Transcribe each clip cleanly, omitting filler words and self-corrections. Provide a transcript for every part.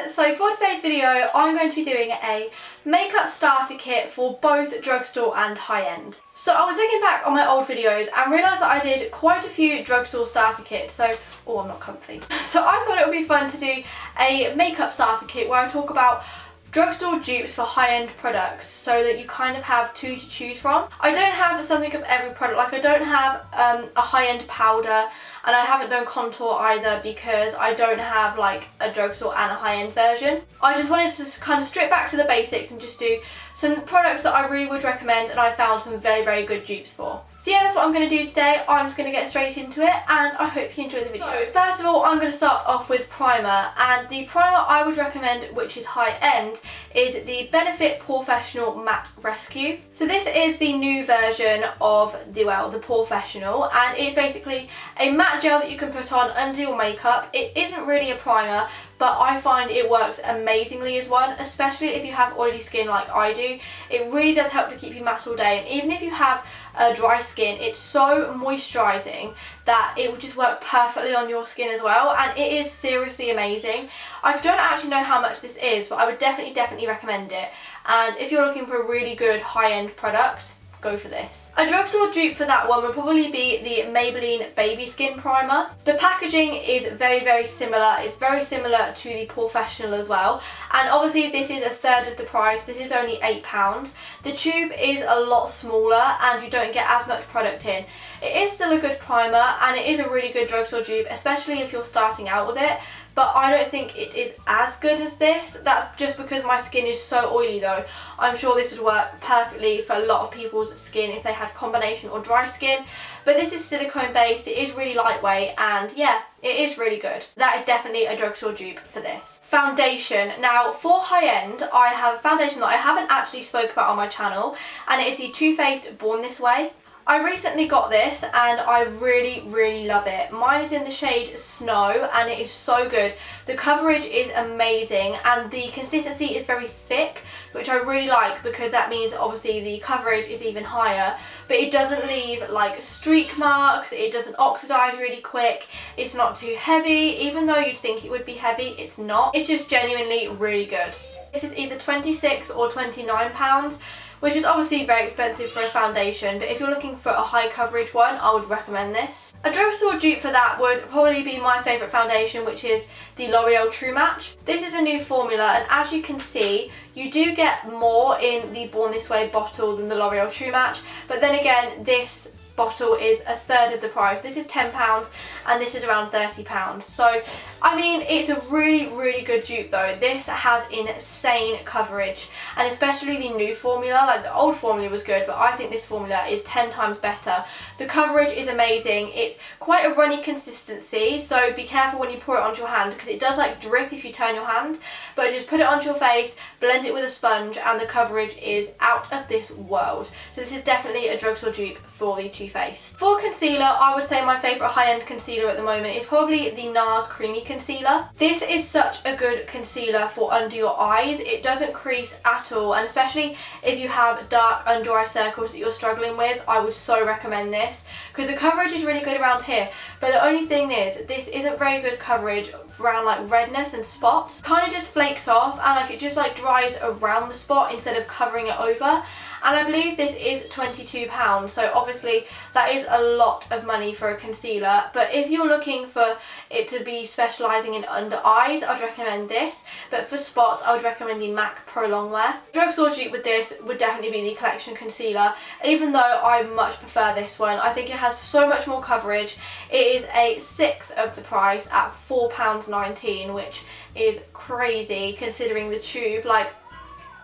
So for today's video I'm going to be doing a makeup starter kit for both drugstore and high-end. So I was looking back on my old videos and realised that I did quite a few drugstore starter kits, so oh, I'm not comfy. So I thought it would be fun to do a makeup starter kit where I talk about drugstore dupes for high-end products so that you kind of have two to choose from. I don't have something of every product, like I don't have a high-end powder, and I haven't done contour either because I don't have like a drugstore and a high-end version. I just wanted to kind of strip back to the basics and just do some products that I really would recommend and I found some very, very good dupes for. So yeah, that's what I'm going to do today. I'm just going to get straight into it and I hope you enjoy the video. So first of all, I'm going to start off with primer, and the primer I would recommend, which is high end, is the Benefit Professional Matte Rescue. So this is the new version of the Professional, and it's basically a matte gel that you can put on under your makeup. It isn't really a primer, but I find it works amazingly as one, especially if you have oily skin like I do. It really does help to keep you matte all day, and even if you have dry skin, it's so moisturising that it will just work perfectly on your skin as well, and it is seriously amazing. I don't actually know how much this is, but I would definitely recommend it, and if you're looking for a really good high-end product, go for this. A drugstore dupe for that one would probably be the Maybelline Baby Skin Primer. The packaging is very similar. It's very similar to the Professional as well, and obviously this is a third of the price. This is only £8. The tube is a lot smaller and you don't get as much product in. It is still a good primer and it is a really good drugstore dupe, especially if you're starting out with it, but I don't think it is as good as this. That's just because my skin is so oily though. I'm sure this would work perfectly for a lot of people's skin if they had combination or dry skin, but this is silicone based, it is really lightweight, and yeah, it is really good. That is definitely a drugstore dupe for this. Foundation. Now for high end, I have a foundation that I haven't actually spoke about on my channel, and it is the Too Faced Born This Way. I recently got this and I really love it. Mine is in the shade Snow and it is so good. The coverage is amazing and the consistency is very thick, which I really like because that means obviously the coverage is even higher, but it doesn't leave like streak marks, it doesn't oxidize really quick, it's not too heavy. Even though you'd think it would be heavy, it's not. It's just genuinely really good. This is either £26 or £29, which is obviously very expensive for a foundation, but if you're looking for a high coverage one, I would recommend this. A drugstore dupe for that would probably be my favourite foundation, which is the L'Oreal True Match. This is a new formula, and as you can see, you do get more in the Born This Way bottle than the L'Oreal True Match, but then again, this bottle is a third of the price. This is £10 and this is around £30. So I mean, it's a really good dupe though. This has insane coverage, and especially the new formula. Like the old formula was good, but I think this formula is 10 times better. The coverage is amazing. It's quite a runny consistency, so be careful when you pour it onto your hand because it does like drip if you turn your hand, but just put it onto your face, blend it with a sponge, and the coverage is out of this world. So this is definitely a drugstore dupe for the Too Faced. For concealer, I would say my favourite high-end concealer at the moment is probably the NARS Creamy Concealer. This is such a good concealer for under your eyes. It doesn't crease at all, and especially if you have dark under eye circles that you're struggling with, I would so recommend this because the coverage is really good around here, but the only thing is this isn't very good coverage around like redness and spots. Kind of just flakes off and like it just like dries around the spot instead of covering it over. And I believe this is £22, so obviously that is a lot of money for a concealer, but if you're looking for it to be specialising in under eyes, I'd recommend this, but for spots I would recommend the MAC Pro Longwear. Drugstore dupe with this would definitely be the Collection Concealer, even though I much prefer this one. I think it has so much more coverage. It is a sixth of the price at £4.19, which is crazy considering the tube, like,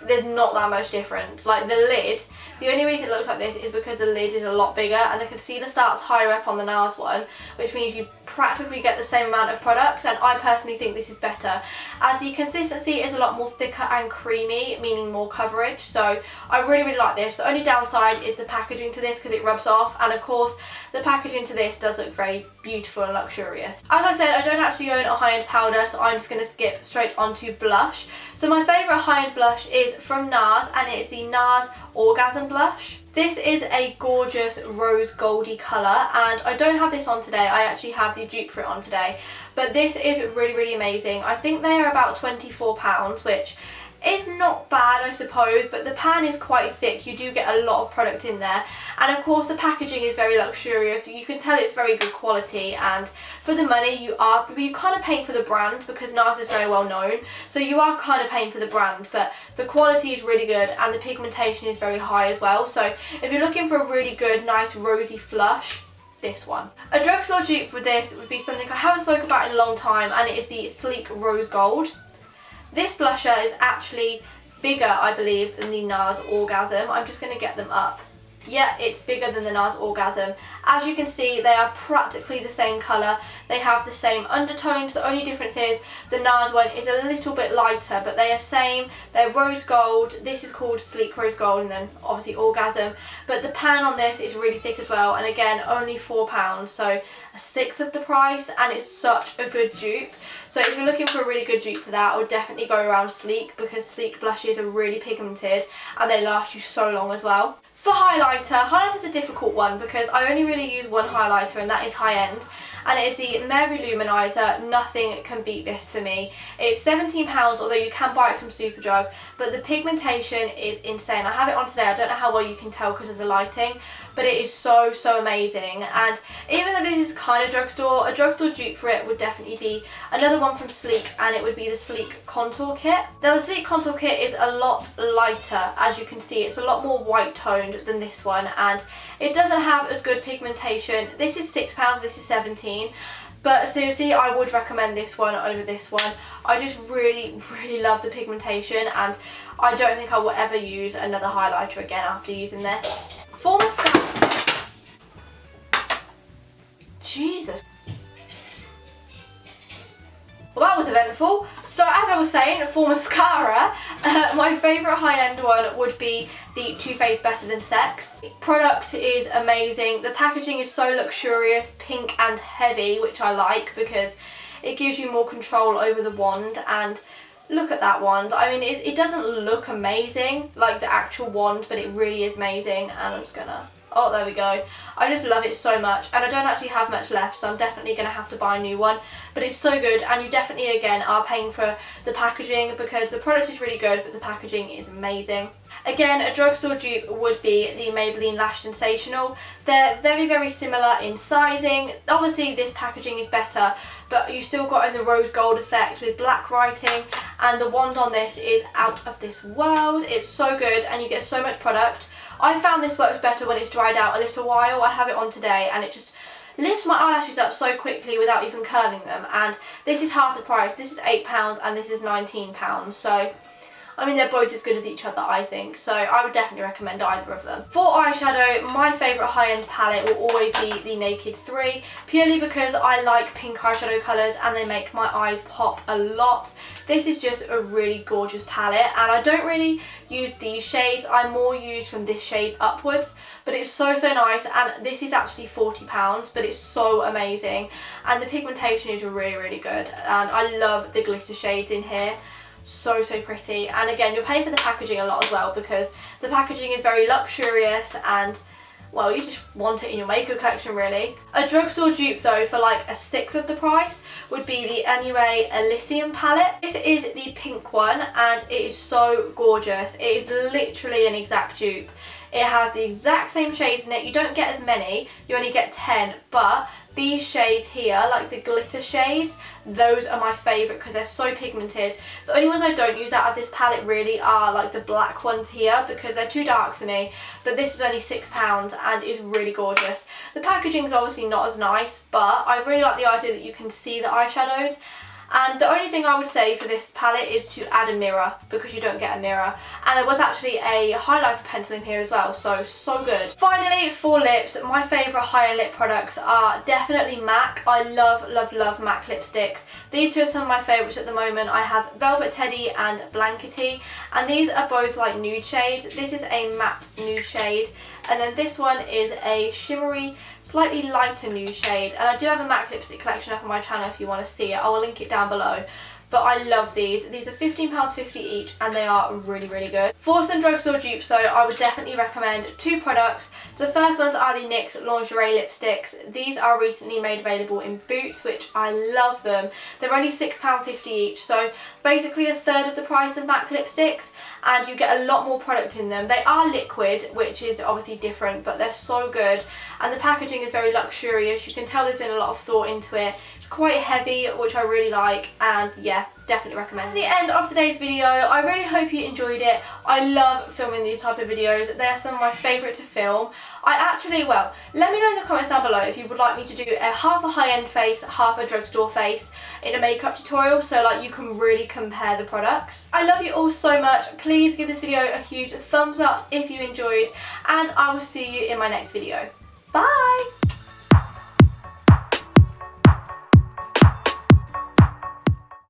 there's not that much difference. Like the lid, the only reason it looks like this is because the lid is a lot bigger and the concealer starts higher up on the NARS one, which means you practically get the same amount of product, and I personally think this is better as the consistency is a lot more thicker and creamy, meaning more coverage. So I really like this. The only downside is the packaging to this because it rubs off, and of course the packaging to this does look very beautiful and luxurious. As I said, I don't actually own a high-end powder, so I'm just going to skip straight onto blush. So my favourite high-end blush is from NARS, and it is the NARS Orgasm Blush. This is a gorgeous rose goldy colour, and I don't have this on today. I actually have the dupe for it on today, but this is really, really amazing. I think they are about £24, which is not bad, I suppose, but the pan is quite thick. You do get a lot of product in there, and of course the packaging is very luxurious. You can tell it's very good quality, and for the money you kind of paying for the brand, because NARS is very well known, so you are kind of paying for the brand, but the quality is really good and the pigmentation is very high as well. So if you're looking for a really good, nice rosy flush, this one. A drugstore dupe for this would be something I haven't spoken about in a long time, and it is the Sleek Rose Gold. This blusher is actually bigger, I believe, than the NARS Orgasm. I'm just going to get them up. Yeah, it's bigger than the NARS Orgasm. As you can see, they are practically the same colour. They have the same undertones. The only difference is the NARS one is a little bit lighter, but they are same. They're rose gold. This is called Sleek Rose Gold, and then obviously Orgasm. But the pan on this is really thick as well, and again, only £4, so a sixth of the price, and it's such a good dupe. So if you're looking for a really good dupe for that, I would definitely go around Sleek, because Sleek blushes are really pigmented and they last you so long as well. For highlighter is a difficult one because I only really use one highlighter, and that is high end, and it is the Mary Luminizer. Nothing can beat this for me. It's £17, although you can buy it from Superdrug, but the pigmentation is insane. I have it on today. I don't know how well you can tell because of the lighting, but it is so, so amazing. And even though this is kind of drugstore, a drugstore dupe for it would definitely be another one from Sleek, and it would be the Sleek Contour Kit. Now the Sleek Contour Kit is a lot lighter, as you can see. It's a lot more white toned than this one, and it doesn't have as good pigmentation. This is £6, this is 17, but seriously, I would recommend this one over this one. I just really, really love the pigmentation, and I don't think I will ever use another highlighter again after using this. For mascara, Jesus. Well, that was eventful. So as I was saying, for mascara, my favourite high-end one would be the Too Faced Better Than Sex. The product is amazing. The packaging is so luxurious, pink and heavy, which I like because it gives you more control over the wand. And look at that wand. I mean, it doesn't look amazing like the actual wand, but it really is amazing. And I'm just gonna... Oh, there we go. I just love it so much, and I don't actually have much left, so I'm definitely going to have to buy a new one. But it's so good, and you definitely, again, are paying for the packaging because the product is really good, but the packaging is amazing. Again, a drugstore dupe would be the Maybelline Lash Sensational. They're very, very similar in sizing. Obviously, this packaging is better, but you still got in the rose gold effect with black writing, and the wand on this is out of this world. It's so good, and you get so much product. I found this works better when it's dried out a little while. I have it on today, and it just lifts my eyelashes up so quickly without even curling them. And this is half the price. This is £8 and this is £19. So, I mean, they're both as good as each other, I think. So I would definitely recommend either of them. For eyeshadow, my favourite high-end palette will always be the Naked 3, purely because I like pink eyeshadow colours and they make my eyes pop a lot. This is just a really gorgeous palette, and I don't really use these shades. I more use from this shade upwards, but it's so, so nice. And this is actually £40, but it's so amazing. And the pigmentation is really, really good. And I love the glitter shades in here. So, so pretty. And again, you're paying for the packaging a lot as well, because the packaging is very luxurious and, well, you just want it in your makeup collection, really. A drugstore dupe, though, for like a sixth of the price would be the MUA Elysium palette. This is the pink one, and it is so gorgeous. It is literally an exact dupe. It has the exact same shades in it. You don't get as many, you only get 10, but these shades here, like the glitter shades, those are my favourite because they're so pigmented. The only ones I don't use out of this palette really are like the black ones here, because they're too dark for me, but this is only £6 and is really gorgeous. The packaging is obviously not as nice, but I really like the idea that you can see the eyeshadows. And the only thing I would say for this palette is to add a mirror, because you don't get a mirror. And there was actually a highlighter pencil in here as well, so, so good. Finally, for lips, my favourite higher lip products are definitely MAC. I love, love, love MAC lipsticks. These two are some of my favourites at the moment. I have Velvet Teddy and Blankety, and these are both like nude shades. This is a matte nude shade, and then this one is a shimmery slightly lighter nude shade, and I do have a MAC lipstick collection up on my channel if you want to see it. I will link it down below. But I love these. These are £15.50 each and they are really, really good. For some drugstore dupes though, I would definitely recommend 2 products. So the first ones are the NYX lingerie lipsticks. These are recently made available in Boots, which I love them. They're only £6.50 each, so basically a third of the price of MAC lipsticks, and you get a lot more product in them. They are liquid, which is obviously different, but they're so good. And the packaging is very luxurious. You can tell there's been a lot of thought into it. It's quite heavy, which I really like, and yeah, definitely recommend. That's the end of today's video. I really hope you enjoyed it. I love filming these type of videos. They're some of my favourite to film. Well, let me know in the comments down below if you would like me to do a half a high-end face, half a drugstore face in a makeup tutorial, so like you can really compare the products. I love you all so much. Please give this video a huge thumbs up if you enjoyed, and I will see you in my next video. Bye!